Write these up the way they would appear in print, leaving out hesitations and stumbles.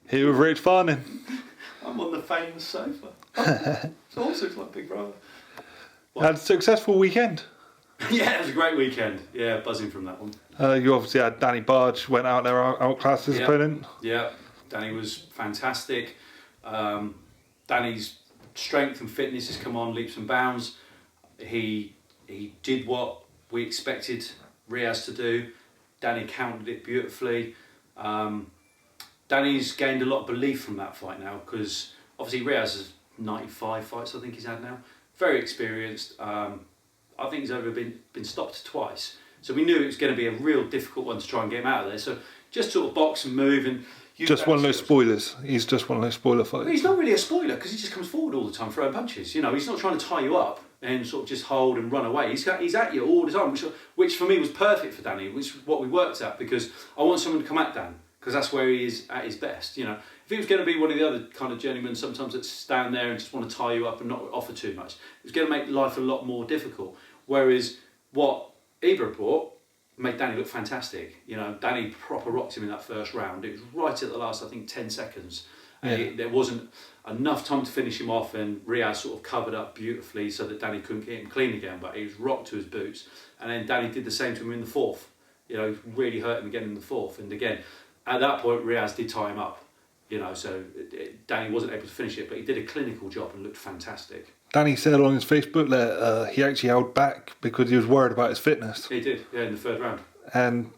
Here with Richard Farnan. I'm on the famous sofa. It's awesome, it's like Big Brother. Had a successful weekend. Yeah, it was a great weekend. Yeah, buzzing from that one. You obviously had Danny Bharj, went out there, outclassed his opponent. Yeah, Danny was fantastic. Danny's strength and fitness has come on leaps and bounds. He did what we expected Riaz to do. Danny countered it beautifully. Danny's gained a lot of belief from that fight now, because obviously Riaz has 95 fights, I think he's had now. Very experienced. I think he's only been stopped twice. So we knew it was going to be a real difficult one to try and get him out of there. So just sort of box and move and... Just one of those spoilers. He's just one of those spoiler fighters. He's not really a spoiler, because he just comes forward all the time throwing punches. You know, he's not trying to tie you up and sort of just hold and run away. He's at you all the time, which for me was perfect for Danny, which is what we worked at, because I want someone to come at Dan, because that's where he is at his best. You know, if he was going to be one of the other kind of journeymen sometimes that stand there and just want to tie you up and not offer too much, it was going to make life a lot more difficult. Whereas what Ibra brought made Danny look fantastic. You know, Danny proper rocked him in that first round. It was right at the last, I think, 10 seconds. Yeah. There wasn't enough time to finish him off, and Riaz sort of covered up beautifully so that Danny couldn't get him clean again, but he was rocked to his boots. And then Danny did the same to him in the fourth. You know, really hurt him again in the fourth. And again, at that point, Riaz did tie him up. You know, so Danny wasn't able to finish it, but he did a clinical job and looked fantastic. Danny said on his Facebook that he actually held back because he was worried about his fitness. He did, yeah, in the third round. And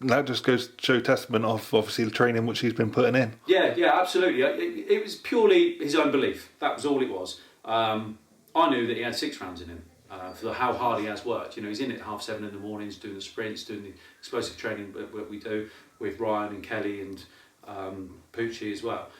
that just goes to show testament of obviously the training which he's been putting in. Yeah, absolutely. It was purely his own belief. That was all it was. I knew that he had 6 rounds in him for how hard he has worked. You know, he's in at 7:30 in the mornings, doing the sprints, doing the explosive training that we do with Ryan and Kelly and Poochie as well.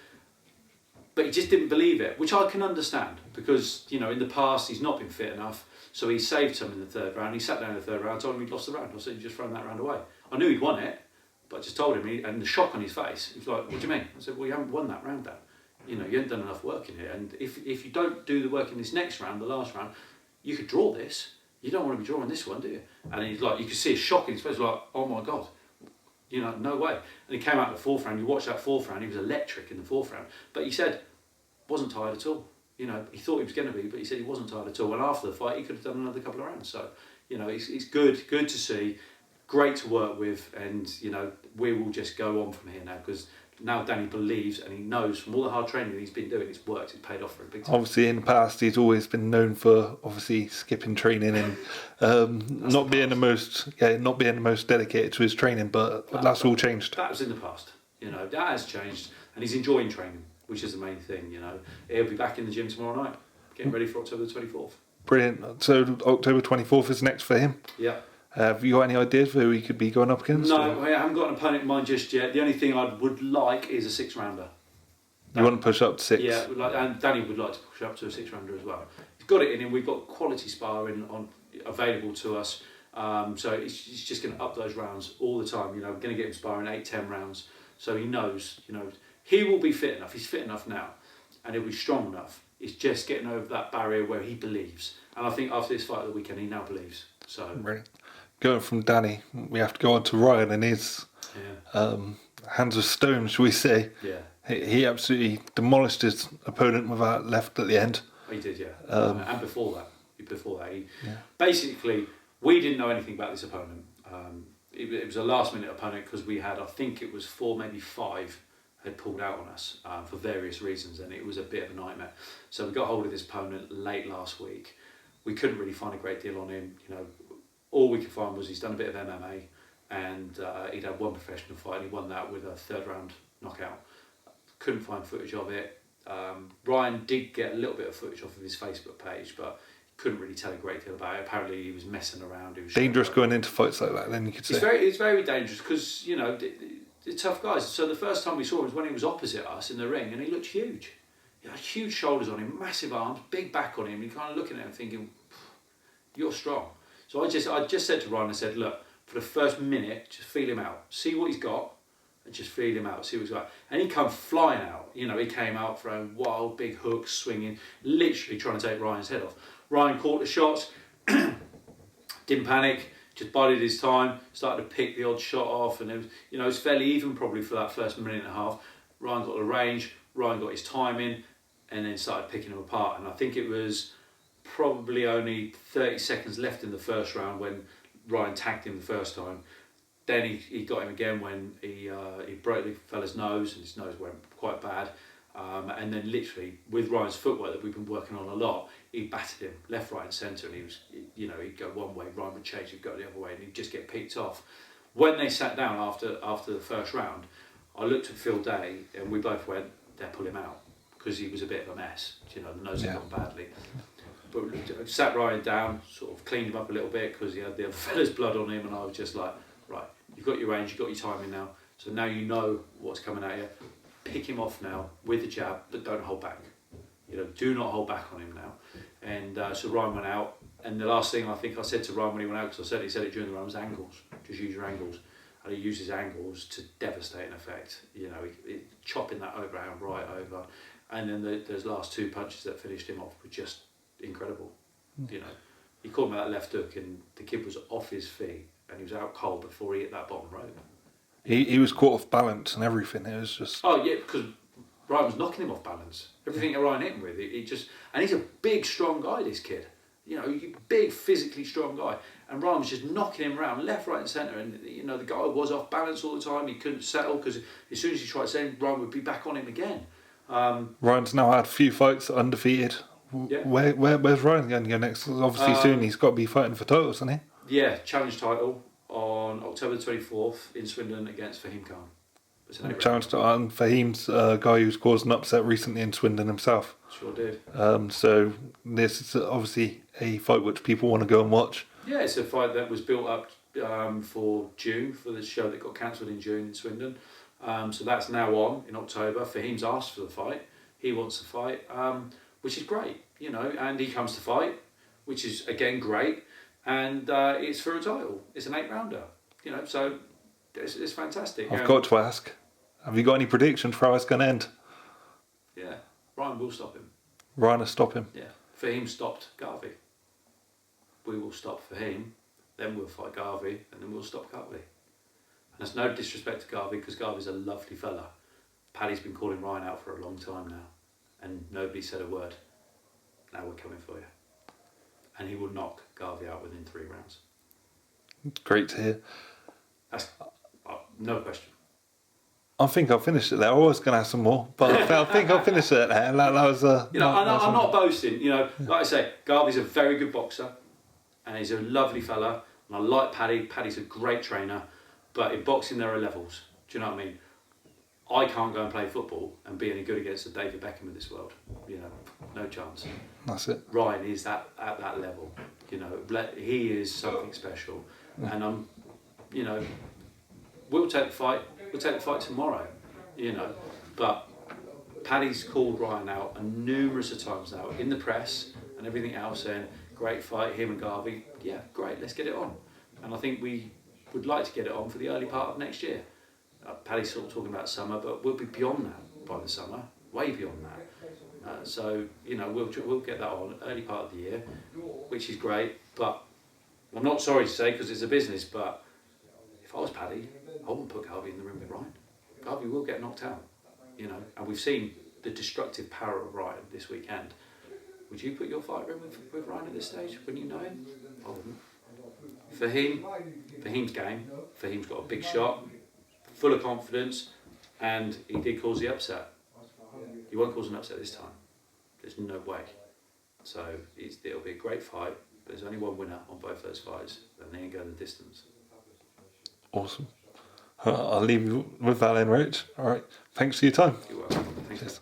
But he just didn't believe it, which I can understand, because, you know, in the past he's not been fit enough, so he saved some in the third round. He sat down in the third round, I told him he'd lost the round. I said, "You've just thrown that round away." I knew he'd won it, but I just told him, and the shock on his face, he was like, "What do you mean?" I said, "Well, you haven't won that round, Dan. You know, you haven't done enough work in here, and if you don't do the work in this next round, the last round, you could draw this. You don't want to be drawing this one, do you?" And he's like, you could see a shock in his face, like, "Oh my God. You know, no way." And he came out in the fourth round. You watched that fourth round, he was electric in the fourth round. But he said, wasn't tired at all. You know, he thought he was going to be, but he said he wasn't tired at all. And after the fight, he could have done another couple of rounds. So, you know, it's good to see, great to work with, and, you know, we will just go on from here now, because now Danny believes and he knows from all the hard training that he's been doing, it's worked, it's paid off for him big time. Obviously, in the past, he's always been known for obviously skipping training and not being the most dedicated to his training. But that's all changed. That was in the past. You know, that has changed, and he's enjoying training, which is the main thing. You know, he'll be back in the gym tomorrow night, getting ready for October the 24th. Brilliant. So October 24th is next for him. Yeah. Have you got any ideas for who he could be going up against? No, I haven't got an opponent in mind just yet. The only thing I would like is a 6-rounder. You want to push up to 6? Yeah, and Danny would like to push up to a 6-rounder as well. He's got it in him. We've got quality sparring available to us. So he's just going to up those rounds all the time. You know, we're going to get him sparring 8-10 rounds. So he knows, you know, he will be fit enough. He's fit enough now, and he'll be strong enough. It's just getting over that barrier where he believes. And I think after this fight of the weekend, he now believes. So brilliant. Going from Danny, we have to go on to Ryan and his hands of stone, shall we say. Yeah. He absolutely demolished his opponent without left at the end. He did, yeah. And before that, basically, we didn't know anything about this opponent. It was a last-minute opponent, because we had, I think it was 4, maybe 5, had pulled out on us for various reasons, and it was a bit of a nightmare. So we got hold of this opponent late last week. We couldn't really find a great deal on him. You know, all we could find was he's done a bit of MMA, and he'd had one professional fight, and he won that with a 3rd-round knockout. Couldn't find footage of it. Ryan did get a little bit of footage off of his Facebook page, but couldn't really tell a great deal about it. Apparently he was messing around. He was dangerous going into fights like that, then you could say. It's very dangerous, because, you know, they're tough guys. So the first time we saw him was when he was opposite us in the ring, and he looked huge. He had huge shoulders on him, massive arms, big back on him. You're kind of looking at him thinking, you're strong. So I just said to Ryan, I said, look, for the first minute, just feel him out. See what he's got, and just feel him out, see what he's got. And he come flying out. You know, he came out throwing wild, big hooks, swinging, literally trying to take Ryan's head off. Ryan caught the shots, didn't panic, just bided his time, started to pick the odd shot off, and it was, it was fairly even probably for that first minute and a half. Ryan got the range, Ryan got his timing, and then started picking him apart. And I think it was probably only 30 seconds left in the first round when Ryan tagged him the first time. Then he got him again when he broke the fella's nose, and his nose went quite bad. And then literally with Ryan's footwork that we've been working on a lot, he battered him left, right and centre, and he was, he'd go one way, Ryan would change, he'd go the other way, and he'd just get picked off. When they sat down after the first round, I looked at Phil Day and we both went, they'll pull him out, because he was a bit of a mess, the nose had gone badly. But we sat Ryan down, sort of cleaned him up a little bit because he had the other fella's blood on him, and I was just like, right, you've got your range, you've got your timing now, so now you know what's coming at you. Pick him off now with the jab, but don't hold back. Do not hold back on him now. And so Ryan went out, and the last thing I think I said to Ryan when he went out, because he said it during the round, was angles. Just use your angles. And he uses angles to devastate an effect. Chopping that overhand right over, and then those last two punches that finished him off were just incredible. He caught him at that left hook, and the kid was off his feet, and he was out cold before he hit that bottom rope. He was caught off balance and everything. It was just... Oh yeah, because Ryan was knocking him off balance. Everything that Ryan hit him with, and he's a big, strong guy, this kid. Big, physically strong guy. And Ryan was just knocking him around left, right and centre. And, the guy was off balance all the time. He couldn't settle, because as soon as he tried setting, Ryan would be back on him again. Ryan's now had a few fights, undefeated. Yeah. Where's Ryan going to go next? Obviously soon he's got to be fighting for titles, isn't he? Yeah, challenge title on October 24th in Swindon against Faheem Khan. Challenge to Faheem's guy who's caused an upset recently in Swindon himself. Sure did. So this is obviously a fight which people want to go and watch. Yeah, it's a fight that was built up for June, for the show that got cancelled in June in Swindon. So that's now on in October. Faheem's asked for the fight. He wants to fight, which is great, and he comes to fight, which is again great. And it's for a title. It's an 8-rounder, so it's fantastic. I've got to ask, have you got any predictions for how it's going to end? Yeah, Ryan will stop him. Ryan will stop him? Yeah, Faheem stopped Garvey. We will stop Faheem, then we'll fight Garvey, and then we'll stop Garvey. And that's no disrespect to Garvey, because Garvey's a lovely fella. Paddy's been calling Ryan out for a long time now, and nobody said a word. Now we're coming for you. And he will knock Garvey out within 3 rounds. Great to hear. That's no question. I think I'll finish it there. I was going to have some more, but I think I'll finish it there. That was I'm not boasting. Like I say, Garvey's a very good boxer, and he's a lovely fella. And I like Paddy. Paddy's a great trainer, but in boxing there are levels. Do you know what I mean? I can't go and play football and be any good against a David Beckham of this world. No chance. That's it. Ryan is at that level. He is something special, and we'll take the fight. We'll take the fight tomorrow. But Paddy's called Ryan out numerous of times now in the press and everything else, saying great fight, him and Garvey. Yeah, great. Let's get it on. And I think we would like to get it on for the early part of next year. Paddy's sort of talking about summer, but we'll be beyond that by the summer, way beyond that. So we'll get that on early part of the year, which is great. But I'm not sorry to say, because it's a business, but if I was Paddy, I wouldn't put Garvey in the ring with Ryan. Garvey will get knocked out, and we've seen the destructive power of Ryan this weekend. Would you put your fight ring with Ryan at this stage when you know him? I wouldn't. Faheem's game. Faheem's got a big shot, full of confidence, and he did cause the upset. He won't cause an upset this time. There's no way. So it'll be a great fight. There's only one winner on both those fights, and they ain't going the distance. Awesome. I'll leave you with that then, Rich. All right. Thanks for your time. You're welcome. Thanks.